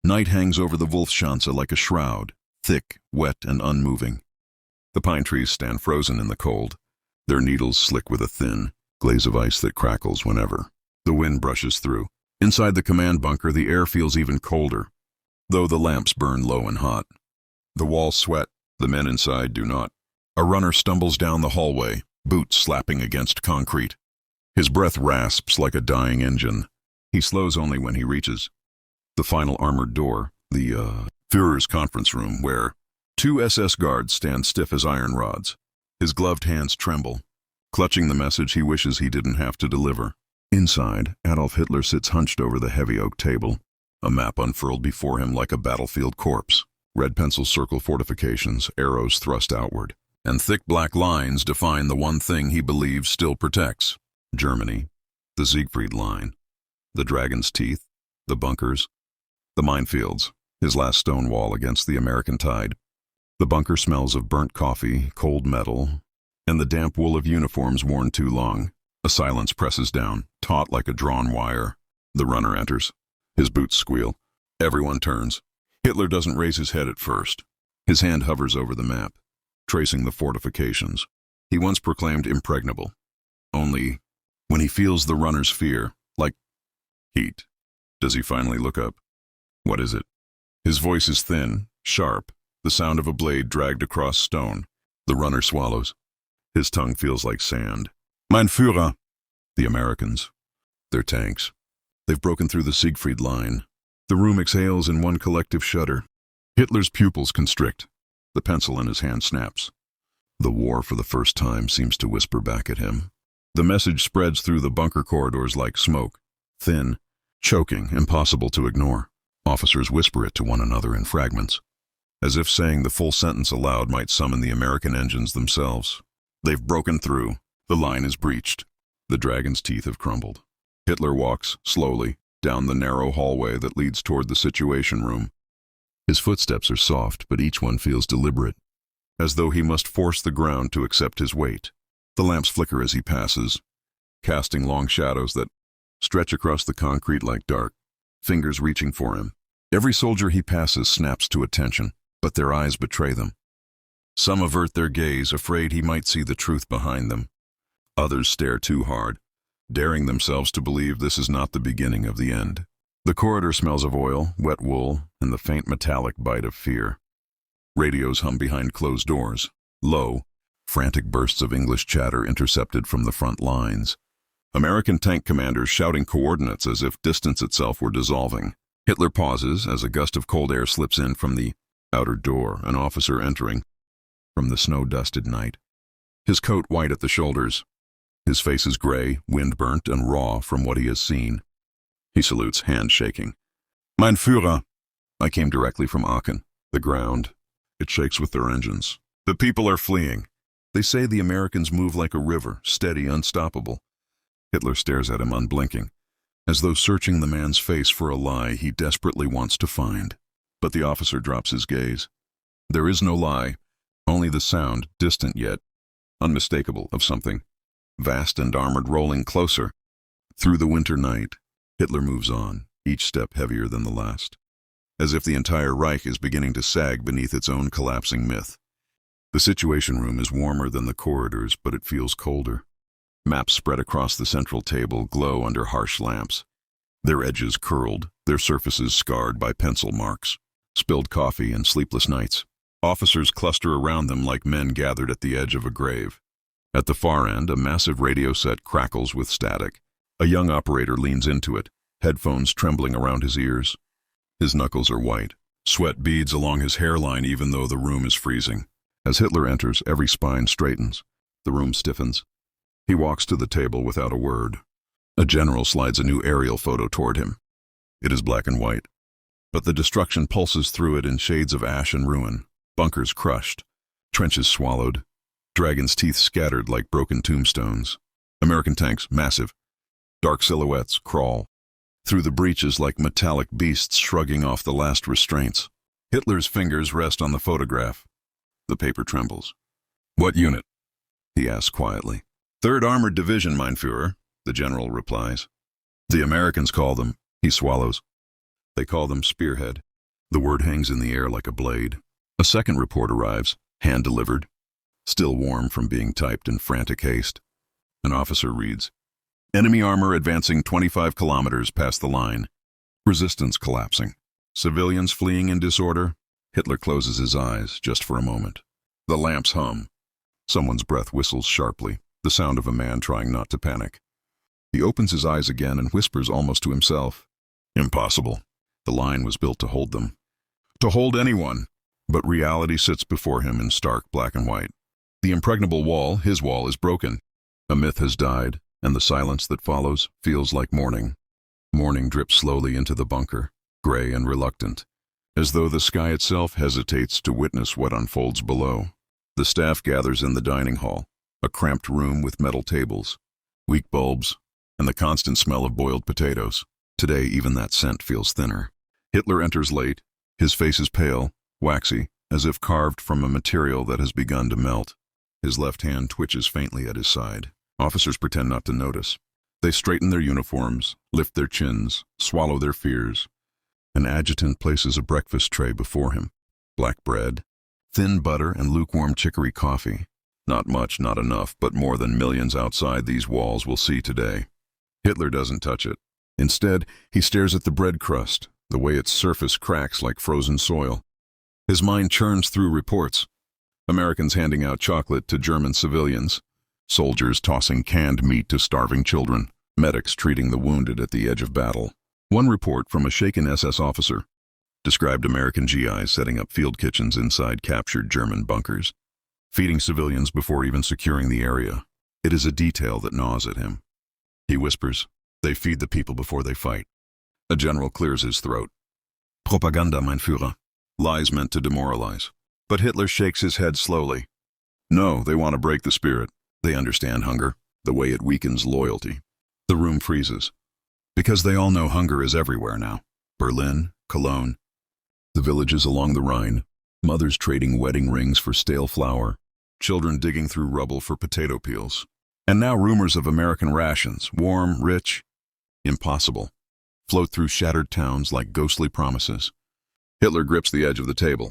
Night hangs over the Wolfschanze like a shroud, thick, wet, and unmoving. The pine trees stand frozen in the cold, their needles slick with a thin glaze of ice that crackles whenever the wind brushes through. Inside the command bunker, the air feels even colder, though the lamps burn low and hot. The walls sweat, the men inside do not. A runner stumbles down the hallway, boots slapping against concrete. His breath rasps like a dying engine. He slows only when he reaches the final armored door, the Führer's conference room, where 2 SS guards stand stiff as iron rods. His gloved hands tremble, clutching the message he wishes he didn't have to deliver. Inside, Adolf Hitler sits hunched over the heavy oak table, a map unfurled before him like a battlefield corpse. Red pencils circle fortifications, arrows thrust outward, and thick black lines define the one thing he believes still protects: Germany, the Siegfried Line, the Dragon's Teeth, the bunkers, the minefields, his last stone wall against the American tide. The bunker smells of burnt coffee, cold metal, and the damp wool of uniforms worn too long. A silence presses down, taut like a drawn wire. The runner enters. His boots squeal. Everyone turns. Hitler doesn't raise his head at first. His hand hovers over the map, tracing the fortifications he once proclaimed impregnable. Only, when he feels the runner's fear, like heat, does he finally look up. What is it? His voice is thin, sharp, the sound of a blade dragged across stone. The runner swallows. His tongue feels like sand. Mein Führer! The Americans. Their tanks. They've broken through the Siegfried Line. The room exhales in one collective shudder. Hitler's pupils constrict. The pencil in his hand snaps. The war, for the first time, seems to whisper back at him. The message spreads through the bunker corridors like smoke. Thin, choking, impossible to ignore. Officers whisper it to one another in fragments, as if saying the full sentence aloud might summon the American engines themselves. They've broken through. The line is breached. The dragon's teeth have crumbled. Hitler walks, slowly, down the narrow hallway that leads toward the Situation Room. His footsteps are soft, but each one feels deliberate, as though he must force the ground to accept his weight. The lamps flicker as he passes, casting long shadows that stretch across the concrete like dark fingers reaching for him. Every soldier he passes snaps to attention, but their eyes betray them. Some avert their gaze, afraid he might see the truth behind them. Others stare too hard, daring themselves to believe this is not the beginning of the end. The corridor smells of oil, wet wool, and the faint metallic bite of fear. Radios hum behind closed doors. Low, frantic bursts of English chatter intercepted from the front lines. American tank commanders shouting coordinates as if distance itself were dissolving. Hitler pauses as a gust of cold air slips in from the outer door, an officer entering from the snow-dusted night. His coat white at the shoulders. His face is gray, wind-burnt, and raw from what he has seen. He salutes, hand shaking. Mein Führer! I came directly from Aachen. The ground. It shakes with their engines. The people are fleeing. They say the Americans move like a river, steady, unstoppable. Hitler stares at him unblinking, as though searching the man's face for a lie he desperately wants to find. But the officer drops his gaze. There is no lie, only the sound, distant yet unmistakable, of something vast and armored rolling closer. Through the winter night, Hitler moves on, each step heavier than the last, as if the entire Reich is beginning to sag beneath its own collapsing myth. The Situation Room is warmer than the corridors, but it feels colder. Maps spread across the central table glow under harsh lamps, their edges curled, their surfaces scarred by pencil marks, spilled coffee and sleepless nights. Officers cluster around them like men gathered at the edge of a grave. At the far end, a massive radio set crackles with static. A young operator leans into it, headphones trembling around his ears. His knuckles are white. Sweat beads along his hairline even though the room is freezing. As Hitler enters, every spine straightens. The room stiffens. He walks to the table without a word. A general slides a new aerial photo toward him. It is black and white, but the destruction pulses through it in shades of ash and ruin. Bunkers crushed, trenches swallowed, dragon's teeth scattered like broken tombstones. American tanks, massive. Dark silhouettes crawl through the breaches like metallic beasts shrugging off the last restraints. Hitler's fingers rest on the photograph. The paper trembles. What unit? He asks quietly. 3rd Armored Division, mein Führer, the general replies. The Americans call them, he swallows. They call them Spearhead. The word hangs in the air like a blade. A second report arrives, hand-delivered, still warm from being typed in frantic haste. An officer reads, "Enemy armor advancing 25 kilometers past the line. Resistance collapsing. Civilians fleeing in disorder." Hitler closes his eyes just for a moment. The lamps hum. Someone's breath whistles sharply, the sound of a man trying not to panic. He opens his eyes again and whispers almost to himself, "Impossible. The line was built to hold them. To hold anyone." But reality sits before him in stark black and white. The impregnable wall, his wall, is broken. A myth has died, and the silence that follows feels like morning. Morning drips slowly into the bunker, gray and reluctant, as though the sky itself hesitates to witness what unfolds below. The staff gathers in the dining hall, a cramped room with metal tables, weak bulbs, and the constant smell of boiled potatoes. Today, even that scent feels thinner. Hitler enters late. His face is pale, waxy, as if carved from a material that has begun to melt. His left hand twitches faintly at his side. Officers pretend not to notice. They straighten their uniforms, lift their chins, swallow their fears. An adjutant places a breakfast tray before him. Black bread, thin butter, and lukewarm chicory coffee. Not much, not enough, but more than millions outside these walls will see today. Hitler doesn't touch it. Instead, he stares at the bread crust, the way its surface cracks like frozen soil. His mind churns through reports. Americans handing out chocolate to German civilians. Soldiers tossing canned meat to starving children. Medics treating the wounded at the edge of battle. One report from a shaken SS officer described American GIs setting up field kitchens inside captured German bunkers, feeding civilians before even securing the area. It is a detail that gnaws at him. He whispers, "They feed the people before they fight." A general clears his throat. "Propaganda, mein Führer." Lies meant to demoralize. But Hitler shakes his head slowly. No, they want to break the spirit. They understand hunger, the way it weakens loyalty. The room freezes. Because they all know hunger is everywhere now. Berlin, Cologne, the villages along the Rhine, mothers trading wedding rings for stale flour, children digging through rubble for potato peels. And now rumors of American rations, warm, rich, impossible, float through shattered towns like ghostly promises. Hitler grips the edge of the table.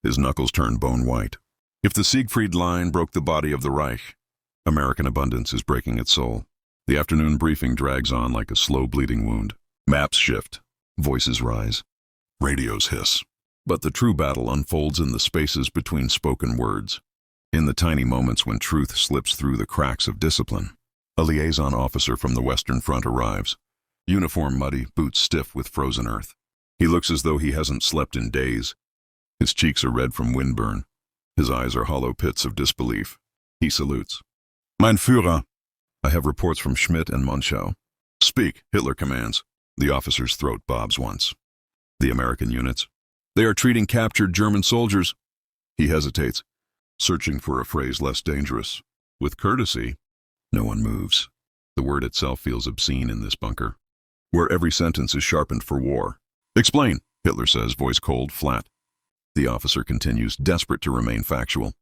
His knuckles turn bone white. If the Siegfried Line broke the body of the Reich, American abundance is breaking its soul. The afternoon briefing drags on like a slow bleeding wound. Maps shift. Voices rise. Radios hiss. But the true battle unfolds in the spaces between spoken words. In the tiny moments when truth slips through the cracks of discipline. A liaison officer from the Western Front arrives. Uniform muddy, boots stiff with frozen earth. He looks as though he hasn't slept in days. His cheeks are red from windburn. His eyes are hollow pits of disbelief. He salutes. "Mein Führer." "I have reports from Schmidt and Monschau." "Speak," Hitler commands. The officer's throat bobs once. "The American units." "They are treating captured German soldiers." He hesitates, searching for a phrase less dangerous. "With courtesy." No one moves. The word itself feels obscene in this bunker, where every sentence is sharpened for war. "Explain," Hitler says, voice cold, flat. The officer continues, desperate to remain factual.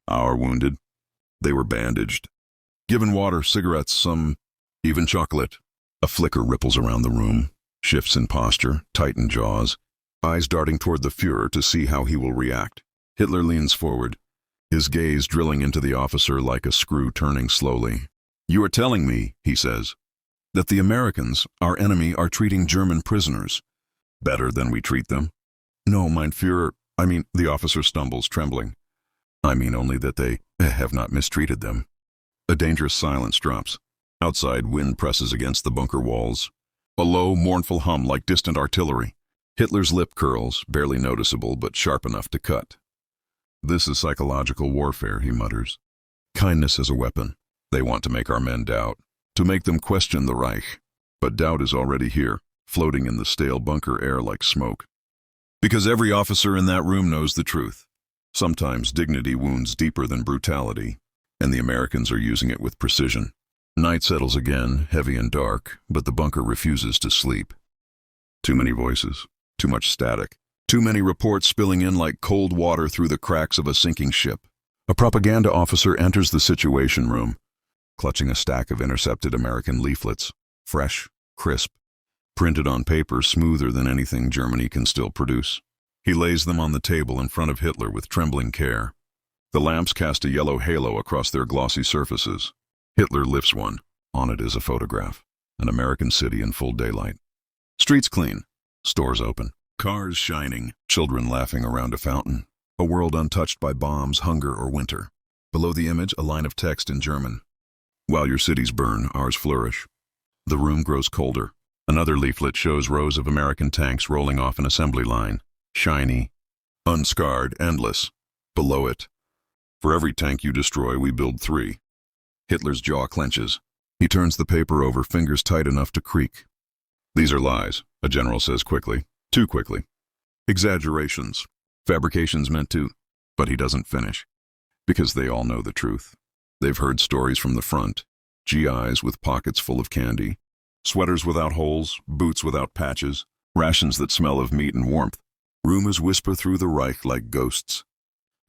"Our wounded. They were bandaged. Given water, cigarettes, some, even chocolate." A flicker ripples around the room, shifts in posture, tightened jaws, eyes darting toward the Führer to see how he will react. Hitler leans forward, his gaze drilling into the officer like a screw turning slowly. "You are telling me," he says, "that the Americans, our enemy, are treating German prisoners better than we treat them?" "No, mein Führer, I mean," the officer stumbles, trembling. "I mean only that they have not mistreated them." A dangerous silence drops. Outside, wind presses against the bunker walls. A low, mournful hum like distant artillery. Hitler's lip curls, barely noticeable but sharp enough to cut. "This is psychological warfare," he mutters. "Kindness as a weapon. They want to make our men doubt, to make them question the Reich. But doubt is already here, floating in the stale bunker air like smoke. Because every officer in that room knows the truth. Sometimes dignity wounds deeper than brutality, and the Americans are using it with precision. Night settles again, heavy and dark, but the bunker refuses to sleep. Too many voices, too much static, too many reports spilling in like cold water through the cracks of a sinking ship. A propaganda officer enters the situation room, clutching a stack of intercepted American leaflets, fresh, crisp, printed on paper smoother than anything Germany can still produce. He lays them on the table in front of Hitler with trembling care. The lamps cast a yellow halo across their glossy surfaces. Hitler lifts one. On it is a photograph. An American city in full daylight. Streets clean. Stores open. Cars shining. Children laughing around a fountain. A world untouched by bombs, hunger, or winter. Below the image, a line of text in German. While your cities burn, ours flourish. The room grows colder. Another leaflet shows rows of American tanks rolling off an assembly line. Shiny, unscarred, endless. Below it, for every tank you destroy, we build 3. Hitler's jaw clenches. He turns the paper over, fingers tight enough to creak. These are lies, a general says quickly. Too quickly. Exaggerations. Fabrications meant to, but he doesn't finish. Because they all know the truth. They've heard stories from the front. GIs with pockets full of candy. Sweaters without holes, boots without patches, rations that smell of meat and warmth. Rumors whisper through the Reich like ghosts.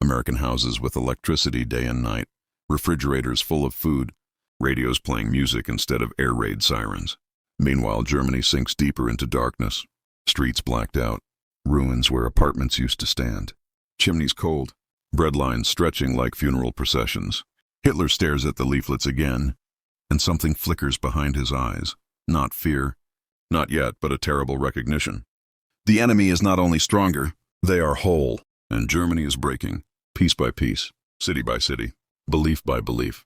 American houses with electricity day and night, refrigerators full of food, radios playing music instead of air raid sirens. Meanwhile, Germany sinks deeper into darkness. Streets blacked out, ruins where apartments used to stand. Chimneys cold, bread lines stretching like funeral processions. Hitler stares at the leaflets again, and something flickers behind his eyes. Not fear, not yet, but a terrible recognition. The enemy is not only stronger, they are whole, and Germany is breaking, piece by piece, city by city, belief by belief.